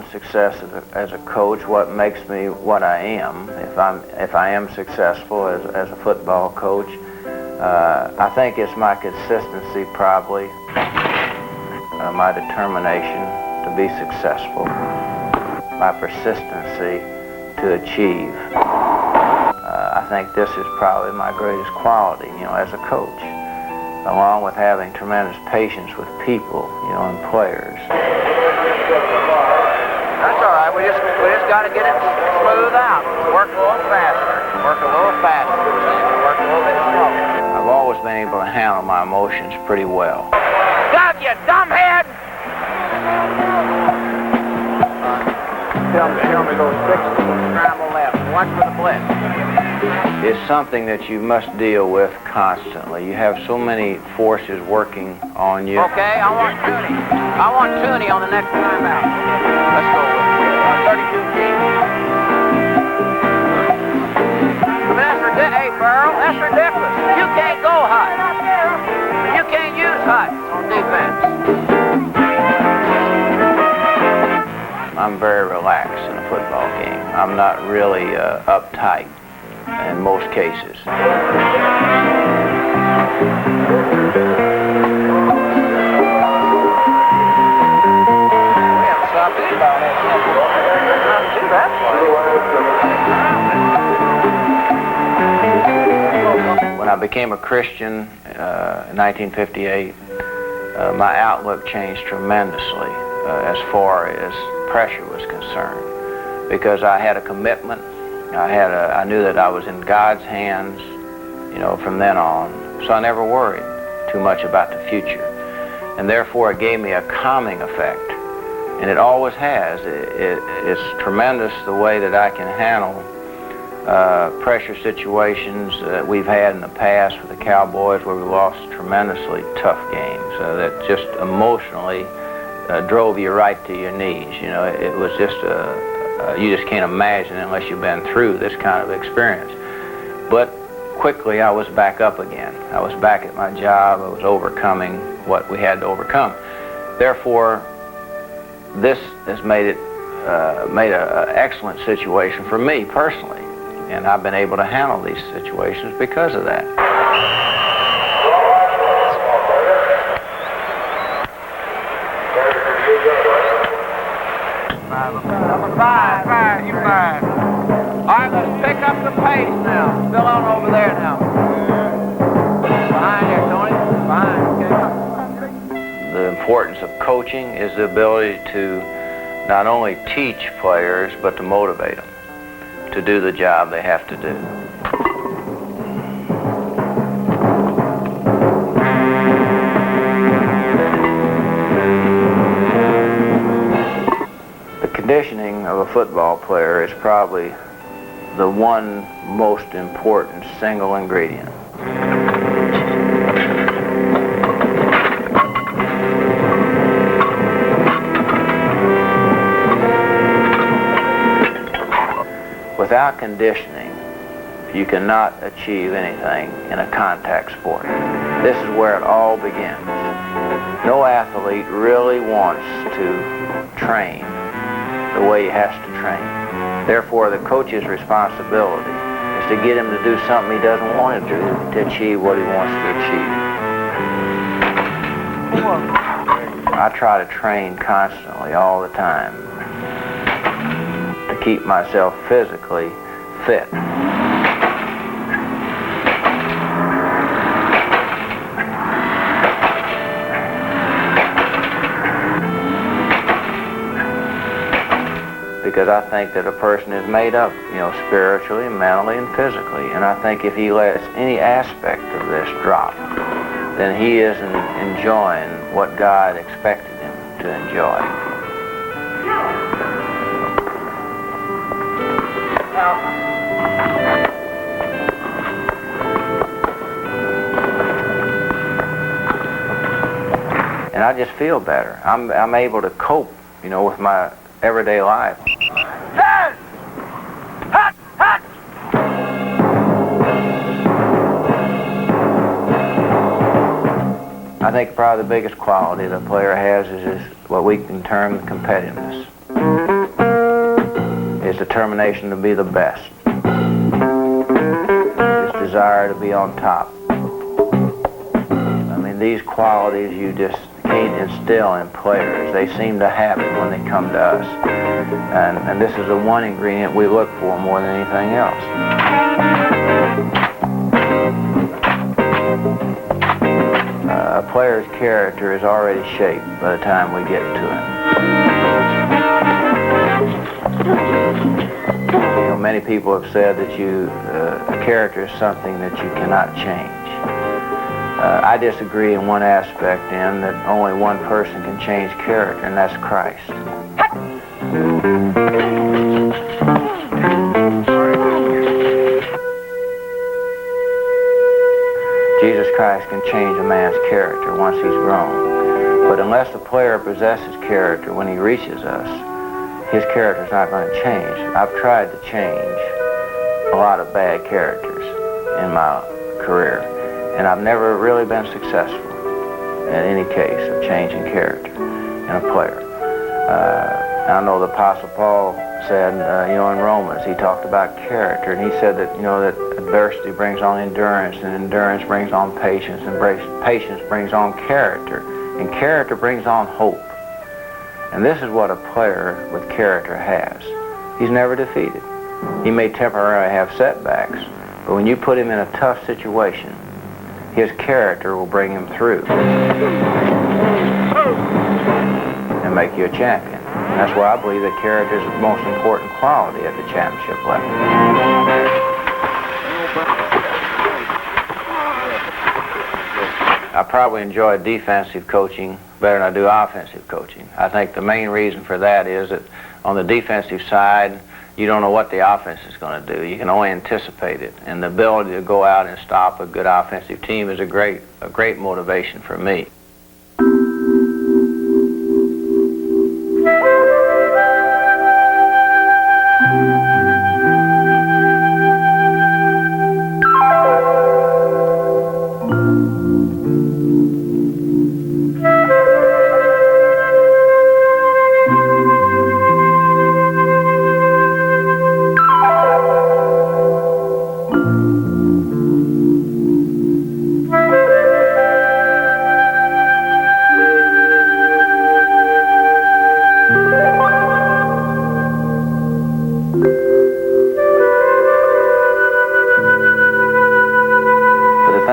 own success as a coach, what makes me what I am, if I am successful as a football coach, I think it's my consistency, probably, my determination to be successful, my persistency to achieve. I think this is probably my greatest quality, as a coach, along with having tremendous patience with people, and players. That's all right. We just got to get it smooth out. Work a little faster. Work a little faster. Work a little bit slower. I've always been able to handle my emotions pretty well. Stop, you dumbhead! Tell me those fixes. Scramble left. Watch for the blitz. It's something that you must deal with constantly. You have so many forces working on you. Okay, I want Tooney on the next time out. Let's go with 32 feet. That's ridiculous. Hey, Burrow, that's ridiculous. You can't go high. You can't use high on defense. I'm very relaxed in a football game. I'm not really uptight in most cases. When I became a Christian in 1958, my outlook changed tremendously as far as pressure was concerned, because I had a commitment. I knew that I was in God's hands, from then on, so I never worried too much about the future. And therefore, it gave me a calming effect, and it always has. It's tremendous the way that I can handle pressure situations that we've had in the past with the Cowboys, where we lost tremendously tough games that just emotionally drove you right to your knees. It was just you just can't imagine unless you've been through this kind of experience. But quickly, I was back up again. I was back at my job. I was overcoming what we had to overcome. Therefore, this has made an excellent situation for me personally, and I've been able to handle these situations because of that. Number five, you're five. All right, let's pick up the pace now. Still on over there now. Behind there, Tony. Behind, okay. The importance of coaching is the ability to not only teach players, but to motivate them to do the job they have to do. The conditioning of a football player is probably the one most important single ingredient. Without conditioning, you cannot achieve anything in a contact sport. This is where it all begins. No athlete really wants to train the way he has to train. Therefore, the coach's responsibility is to get him to do something he doesn't want to do to achieve what he wants to achieve. I try to train constantly, all the time, to keep myself physically fit. Because I think that a person is made up, spiritually, mentally, and physically. And I think if he lets any aspect of this drop, then he isn't enjoying what God expected him to enjoy. And I just feel better. I'm able to cope, with my everyday life. I think probably the biggest quality the player has is what we can term competitiveness. his determination to be the best, his desire to be on top. I mean, these qualities you just can't instill in players. They seem to have it when they come to us. And this is the one ingredient we look for more than anything else. A player's character is already shaped by the time we get to him. You know, many people have said that a character is something that you cannot change. I disagree in one aspect in that only one person can change character, and that's Christ. Jesus Christ can change a man's character once he's grown. But unless the player possesses character when he reaches us, his character's not going to change. I've tried to change a lot of bad characters in my career, and I've never really been successful in any case of changing character in a player. I know the Apostle Paul said, in Romans, he talked about character, and he said that, that adversity brings on endurance, and endurance brings on patience, and patience brings on character, and character brings on hope. And this is what a player with character has. He's never defeated. He may temporarily have setbacks, but when you put him in a tough situation, his character will bring him through and make you a champion. And that's why I believe that character is the most important quality at the championship level. I probably enjoy defensive coaching better than I do offensive coaching. I think the main reason for that is that on the defensive side, you don't know what the offense is going to do. You can only anticipate it. And the ability to go out and stop a good offensive team is a great motivation for me.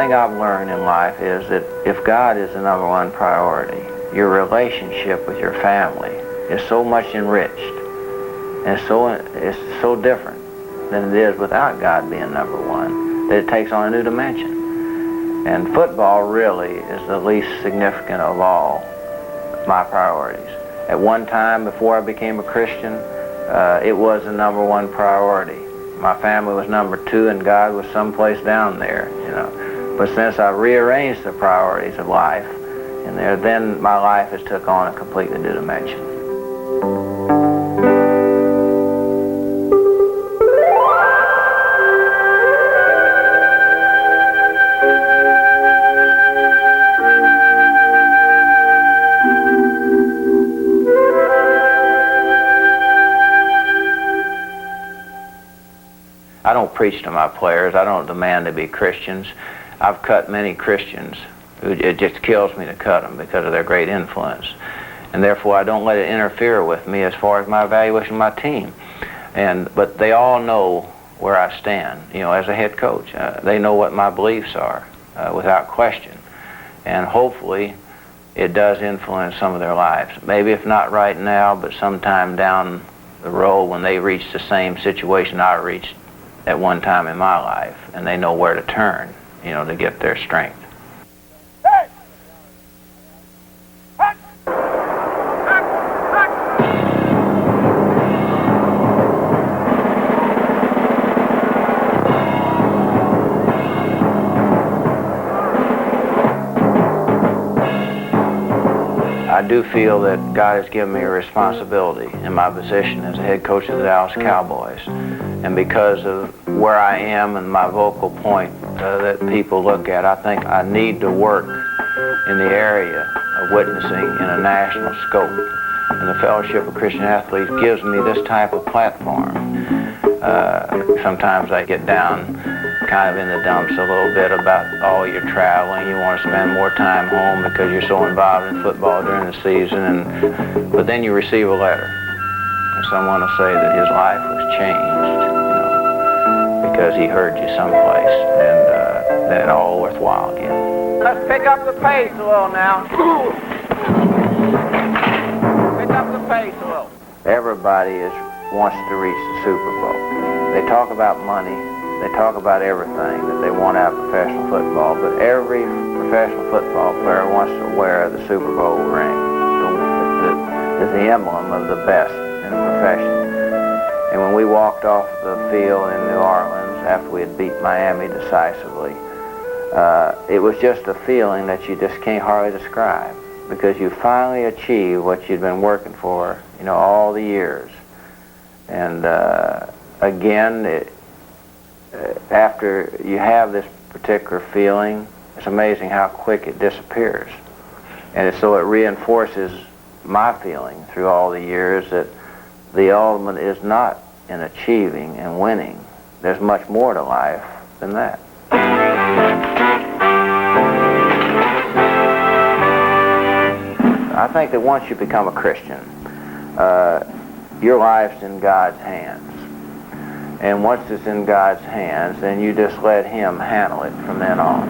I've learned in life is that if God is the number one priority, your relationship with your family is so much enriched, and it's so different than it is without God being number one, that it takes on a new dimension. And football really is the least significant of all my priorities. At one time, before I became a Christian, it was the number one priority. My family was number two, and God was someplace down there, But since I rearranged the priorities of life in there, then my life has took on a completely new dimension. I don't preach to my players. I don't demand to be Christians. I've cut many Christians who it just kills me to cut them because of their great influence. And therefore I don't let it interfere with me as far as my evaluation of my team. But they all know where I stand, as a head coach. They know what my beliefs are, without question. And hopefully it does influence some of their lives. Maybe if not right now, but sometime down the road when they reach the same situation I reached at one time in my life, and they know where to turn, to get their strength. I do feel that God has given me a responsibility in my position as a head coach of the Dallas Cowboys. And because of where I am and my vocal point that people look at, I think I need to work in the area of witnessing in a national scope. And the Fellowship of Christian Athletes gives me this type of platform. Sometimes I get down kind of in the dumps a little bit about all your traveling. You want to spend more time home because you're so involved in football during the season. But then you receive a letter. And someone will say that his life was changed, because he heard you someplace, and then all worthwhile again. Let's pick up the pace a little now. Pick up the pace a little. Everybody wants to reach the Super Bowl. They talk about money. They talk about everything that they want out of professional football, but every professional football player wants to wear the Super Bowl ring. It's the emblem of the best in the profession. And when we walked off the field in New Orleans after we had beat Miami decisively, it was just a feeling that you just can't hardly describe, because you finally achieved what you'd been working for, all the years. And again, after you have this particular feeling, it's amazing how quick it disappears. And so it reinforces my feeling through all the years that the ultimate is not in achieving and winning. There's much more to life than that. I think that once you become a Christian, your life's in God's hands. And once it's in God's hands, then you just let Him handle it from then on.